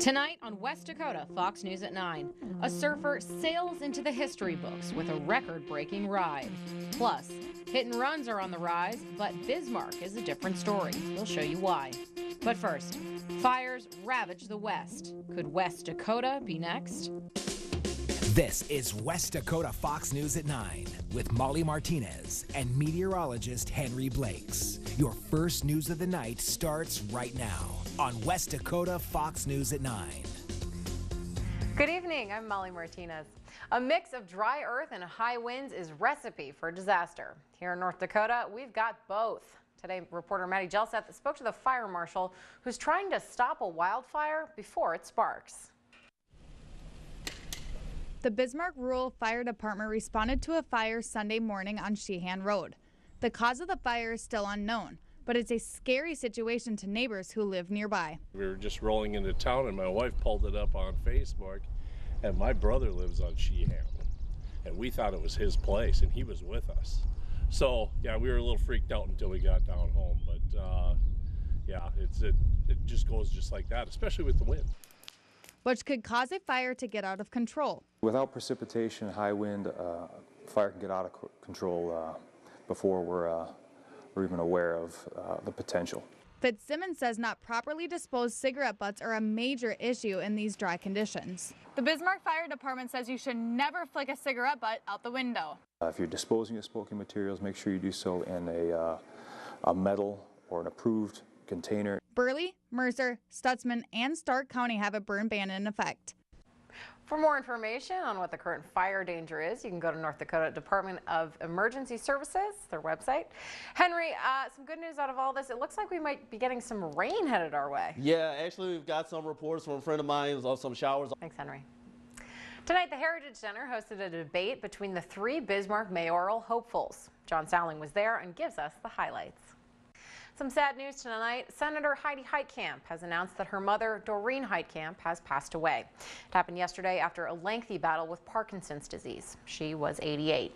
Tonight on West Dakota Fox News at 9, a surfer sails into the history books with a record-breaking ride. Plus, hit and runs are on the rise, but Bismarck is a different story. We'll show you why. But first, fires ravage the West. Could West Dakota be next? This is West Dakota Fox News at 9 with Molly Martinez and meteorologist Henry Blakes. Your first news of the night starts right now on West Dakota Fox News at 9. Good evening, I'm Molly Martinez. A mix of dry earth and high winds is recipe for disaster. Here in North Dakota, we've got both. Today, reporter Maddie Gelseth spoke to the fire marshal who's trying to stop a wildfire before it sparks. The Bismarck Rural Fire Department responded to a fire Sunday morning on Sheehan Road. The cause of the fire is still unknown, but it's a scary situation to neighbors who live nearby. We were just rolling into town and my wife pulled it up on Facebook, and my brother lives on Sheehan, and we thought it was his place and he was with us. So yeah, we were a little freaked out until we got down home, but yeah, it just goes just like that, especially with the wind, Which could cause a fire to get out of control. Without precipitation, high wind, fire can get out of control before we're even aware of the potential. Fitzsimmons says not properly disposed cigarette butts are a major issue in these dry conditions. The Bismarck Fire Department says you should never flick a cigarette butt out the window. If you're disposing of smoking materials, make sure you do so in a metal or an approved container. Burley, Mercer, Stutzman, and Stark County have a burn ban in effect. For more information on what the current fire danger is, you can go to North Dakota Department of Emergency Services, their website. Henry, some good news out of all this. It looks like we might be getting some rain headed our way. Yeah, actually we've got some reports from a friend of mine of some showers. Thanks, Henry. Tonight, the Heritage Center hosted a debate between the three Bismarck mayoral hopefuls. John Sowling was there and gives us the highlights. Some sad news tonight. Senator Heidi Heitkamp has announced that her mother, Doreen Heitkamp, has passed away. It happened yesterday after a lengthy battle with Parkinson's disease. She was 88.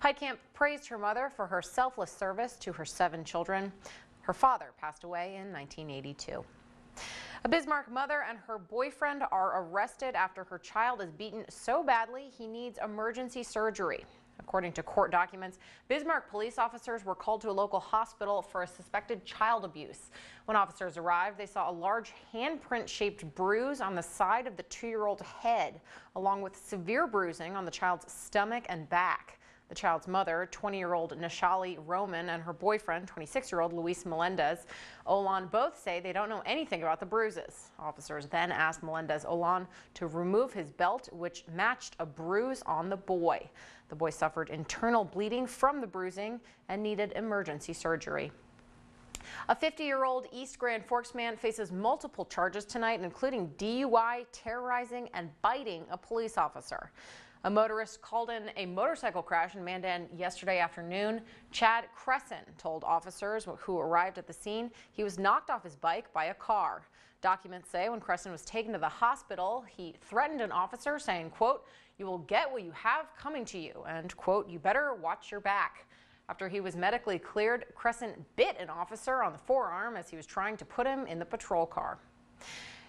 Heitkamp praised her mother for her selfless service to her 7 children. Her father passed away in 1982. A Bismarck mother and her boyfriend are arrested after her child is beaten so badly he needs emergency surgery. According to court documents, Bismarck police officers were called to a local hospital for a suspected child abuse. When officers arrived, they saw a large handprint-shaped bruise on the side of the 2-year-old head, along with severe bruising on the child's stomach and back. The child's mother, 20-year-old Nashali Roman, and her boyfriend, 26-year-old Luis Melendez Olan, both say they don't know anything about the bruises. Officers then asked Melendez Olan to remove his belt, which matched a bruise on the boy. The boy suffered internal bleeding from the bruising and needed emergency surgery. A 50-year-old East Grand Forks man faces multiple charges tonight, including DUI, terrorizing, and biting a police officer. A motorist called in a motorcycle crash in Mandan yesterday afternoon. Chad Cresson told officers who arrived at the scene he was knocked off his bike by a car. Documents say when Cresson was taken to the hospital, he threatened an officer saying, quote, "You will get what you have coming to you," and quote, "You better watch your back." After he was medically cleared, Cresson bit an officer on the forearm as he was trying to put him in the patrol car.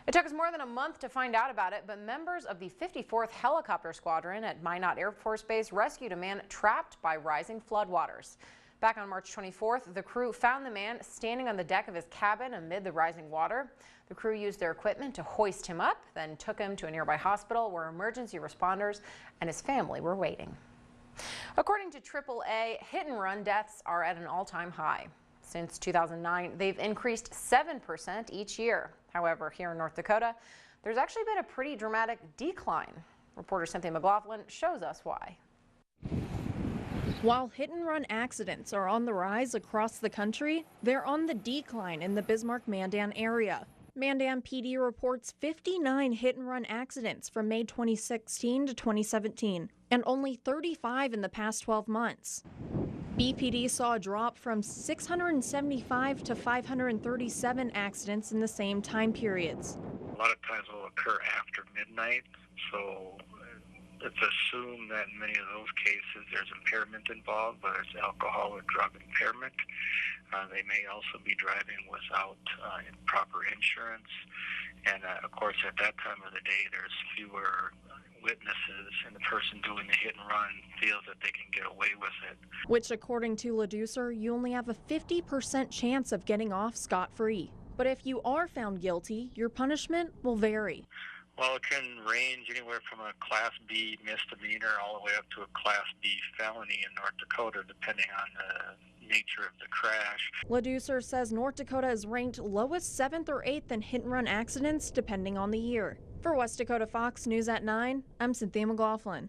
It took us more than a month to find out about it, but members of the 54th Helicopter Squadron at Minot Air Force Base rescued a man trapped by rising floodwaters. Back on March 24th, the crew found the man standing on the deck of his cabin amid the rising water. The crew used their equipment to hoist him up, then took him to a nearby hospital where emergency responders and his family were waiting. According to AAA, hit-and-run deaths are at an all-time high. Since 2009, they've increased 7% each year. However, here in North Dakota, there's actually been a pretty dramatic decline. Reporter Cynthia McLaughlin shows us why. While hit-and-run accidents are on the rise across the country, they're on the decline in the Bismarck-Mandan area. Mandan PD reports 59 hit-and-run accidents from May 2016 to 2017, and only 35 in the past 12 months. BPD saw a drop from 675 to 537 accidents in the same time periods. A lot of times will occur after midnight, so It's assumed that in many of those cases there's impairment involved, whether it's alcohol or drug impairment. They may also be driving without proper insurance. And of course, at that time of the day, there's fewer witnesses, and the person doing the hit and run feels that they can get away with it. Which, according to LaDucer, you only have a 50% chance of getting off scot-free. But if you are found guilty, your punishment will vary. Well, it can range anywhere from a Class B misdemeanor all the way up to a Class B felony in North Dakota, depending on the nature of the crash. LaDucer says North Dakota is ranked lowest 7th or 8th in hit-and-run accidents, depending on the year. For West Dakota Fox News at 9, I'm Cynthia McLaughlin.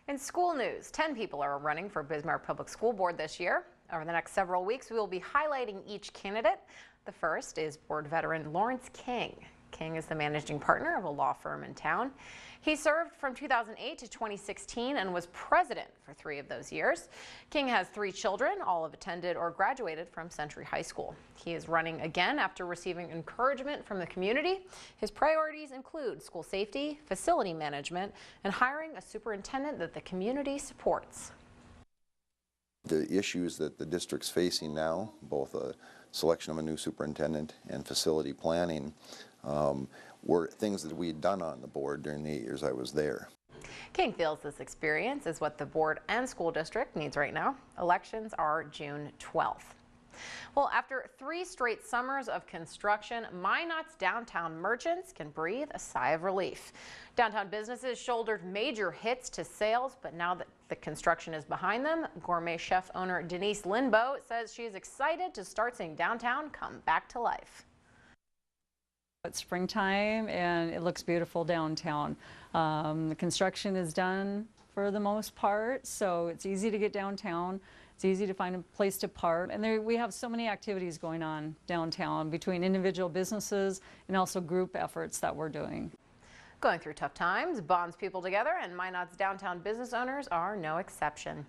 In school news, 10 people are running for Bismarck Public School Board this year. Over the next several weeks, we will be highlighting each candidate. The first is board veteran Lawrence King. King is the managing partner of a law firm in town. He served from 2008 to 2016 and was president for 3 of those years. King has 3 children, all have attended or graduated from Century High School. He is running again after receiving encouragement from the community. His priorities include school safety, facility management, and hiring a superintendent that the community supports. The issues that the district's facing now, both a selection of a new superintendent and facility planning, were things that we had done on the board during the 8 years I was there. King feels this experience is what the board and school district needs right now. Elections are June 12th. Well, after 3 straight summers of construction, Minot's downtown merchants can breathe a sigh of relief. Downtown businesses shouldered major hits to sales, but now that the construction is behind them, gourmet chef owner Denise Lindbo says she is excited to start seeing downtown come back to life. It's springtime and it looks beautiful downtown. The construction is done for the most part, so it's easy to get downtown. It's easy to find a place to park. And we have so many activities going on downtown between individual businesses and also group efforts that we're doing. Going through tough times bonds people together, and Minot's downtown business owners are no exception.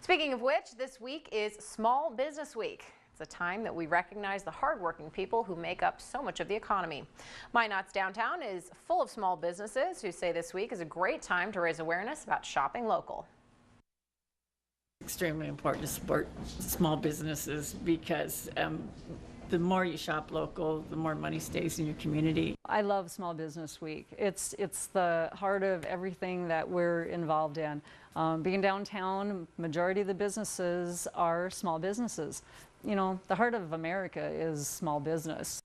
Speaking of which, this week is Small Business Week. It's a time that we recognize the hardworking people who make up so much of the economy. Minot's downtown is full of small businesses who say this week is a great time to raise awareness about shopping local. Extremely important to support small businesses because the more you shop local, the more money stays in your community. I love Small Business Week. It's the heart of everything that we're involved in. Being downtown, majority of the businesses are small businesses. You know, the heart of America is small business.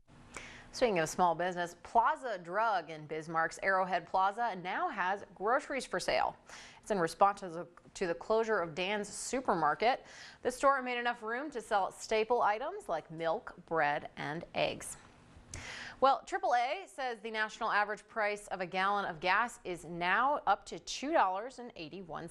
Speaking of small business, Plaza Drug in Bismarck's Arrowhead Plaza now has groceries for sale. It's in response to the closure of Dan's supermarket. The store made enough room to sell staple items like milk, bread, and eggs. Well, AAA says the national average price of a gallon of gas is now up to $2.81.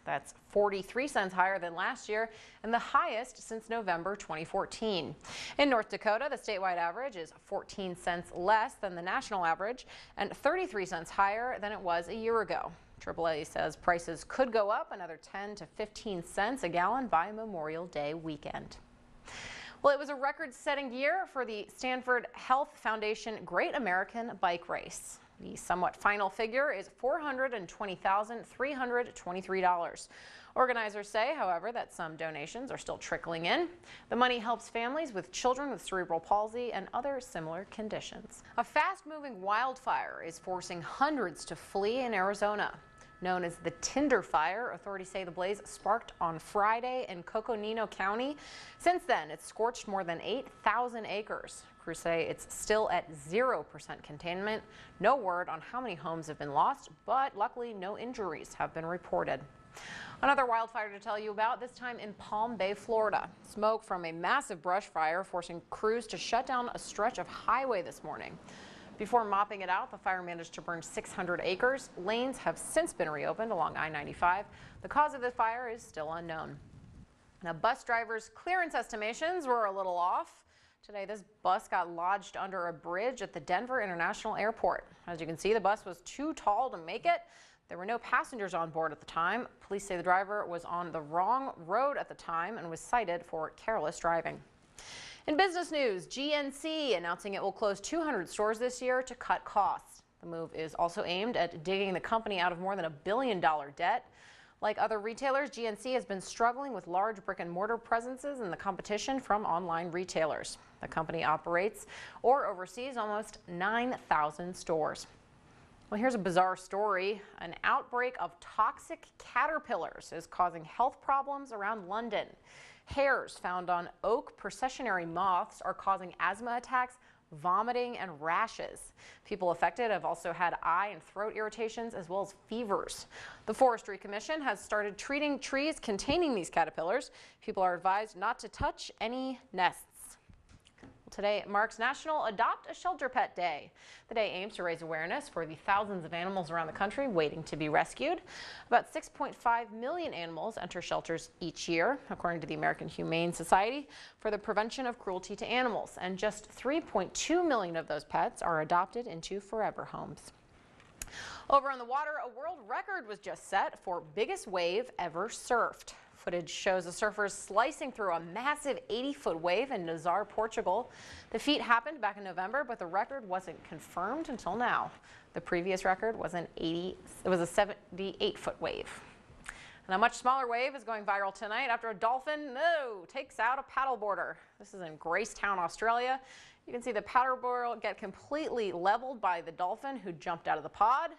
That's 43 cents higher than last year and the highest since November 2014. In North Dakota, the statewide average is 14 cents less than the national average and 33 cents higher than it was a year ago. AAA says prices could go up another 10 to 15 cents a gallon by Memorial Day weekend. Well, it was a record-setting year for the Stanford Health Foundation Great American Bike Race. The somewhat final figure is $420,323. Organizers say, however, that some donations are still trickling in. The money helps families with children with cerebral palsy and other similar conditions. A fast-moving wildfire is forcing hundreds to flee in Arizona. Known as the Tinder Fire, authorities say the blaze sparked on Friday in Coconino County. Since then, it's scorched more than 8,000 acres. Crews say it's still at 0% containment. No word on how many homes have been lost, but luckily no injuries have been reported. Another wildfire to tell you about, this time in Palm Bay, Florida. Smoke from a massive brush fire forcing crews to shut down a stretch of highway this morning. Before mopping it out, the fire managed to burn 600 acres. Lanes have since been reopened along I-95. The cause of the fire is still unknown. Now, bus drivers' clearance estimations were a little off. Today, this bus got lodged under a bridge at the Denver International Airport. As you can see, the bus was too tall to make it. There were no passengers on board at the time. Police say the driver was on the wrong road at the time and was cited for careless driving. In business news, GNC announcing it will close 200 stores this year to cut costs. The move is also aimed at digging the company out of more than $1 billion debt. Like other retailers, GNC has been struggling with large brick and mortar presences and the competition from online retailers. The company operates or oversees almost 9,000 stores. Well, here's a bizarre story. An outbreak of toxic caterpillars is causing health problems around London. Hairs found on oak processionary moths are causing asthma attacks, vomiting, and rashes. People affected have also had eye and throat irritations as well as fevers. The Forestry Commission has started treating trees containing these caterpillars. People are advised not to touch any nests. Today marks National Adopt a Shelter Pet Day. The day aims to raise awareness for the thousands of animals around the country waiting to be rescued. About 6.5 million animals enter shelters each year, according to the American Humane Society for the Prevention of Cruelty to Animals, and just 3.2 million of those pets are adopted into forever homes. Over on the water, a world record was just set for biggest wave ever surfed. Footage shows the surfers slicing through a massive 80-foot wave in Nazar, Portugal. The feat happened back in November, but the record wasn't confirmed until now. The previous record was a 78-foot wave. And a much smaller wave is going viral tonight after a dolphin takes out a paddleboarder. This is in Gracetown, Australia. You can see the paddleboard get completely leveled by the dolphin who jumped out of the pod.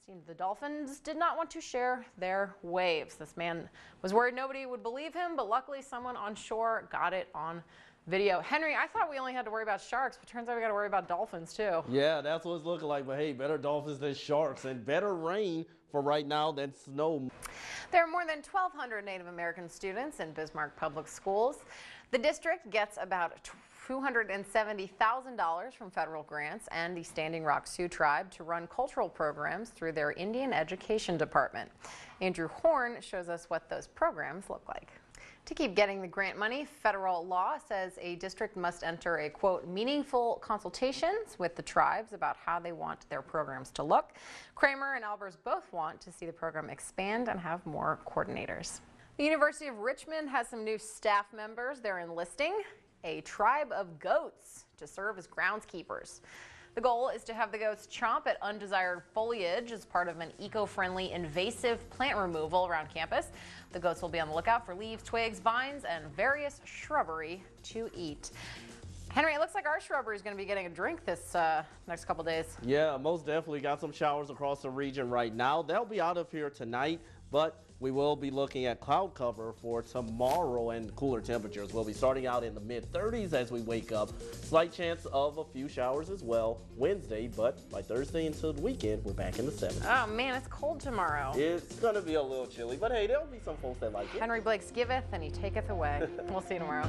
Seems the dolphins did not want to share their waves. This man was worried nobody would believe him, but luckily someone on shore got it on video. Henry, I thought we only had to worry about sharks, but turns out we got to worry about dolphins too. Yeah, that's what it's looking like. But hey, better dolphins than sharks and better rain for right now than snow. There are more than 1,200 Native American students in Bismarck Public Schools. The district gets about $270,000 from federal grants and the Standing Rock Sioux Tribe to run cultural programs through their Indian Education Department. Andrew Horn shows us what those programs look like. To keep getting the grant money, federal law says a district must enter a, quote, meaningful consultations with the tribes about how they want their programs to look. Kramer and Albers both want to see the program expand and have more coordinators. The University of Richmond has some new staff members they're enlisting. A tribe of goats to serve as groundskeepers. The goal is to have the goats chomp at undesired foliage as part of an eco-friendly invasive plant removal around campus. The goats will be on the lookout for leaves, twigs, vines, and various shrubbery to eat. Henry, it looks like our shrubbery is going to be getting a drink this next couple days. Yeah, most definitely got some showers across the region right now. They'll be out of here tonight, but we will be looking at cloud cover for tomorrow and cooler temperatures. We'll be starting out in the mid-30s as we wake up. Slight chance of a few showers as well Wednesday, but by Thursday into the weekend, we're back in the 70s. Oh man, it's cold tomorrow. It's going to be a little chilly, but hey, there'll be some folks that like it. Henry Blake's giveth and he taketh away. We'll see you tomorrow.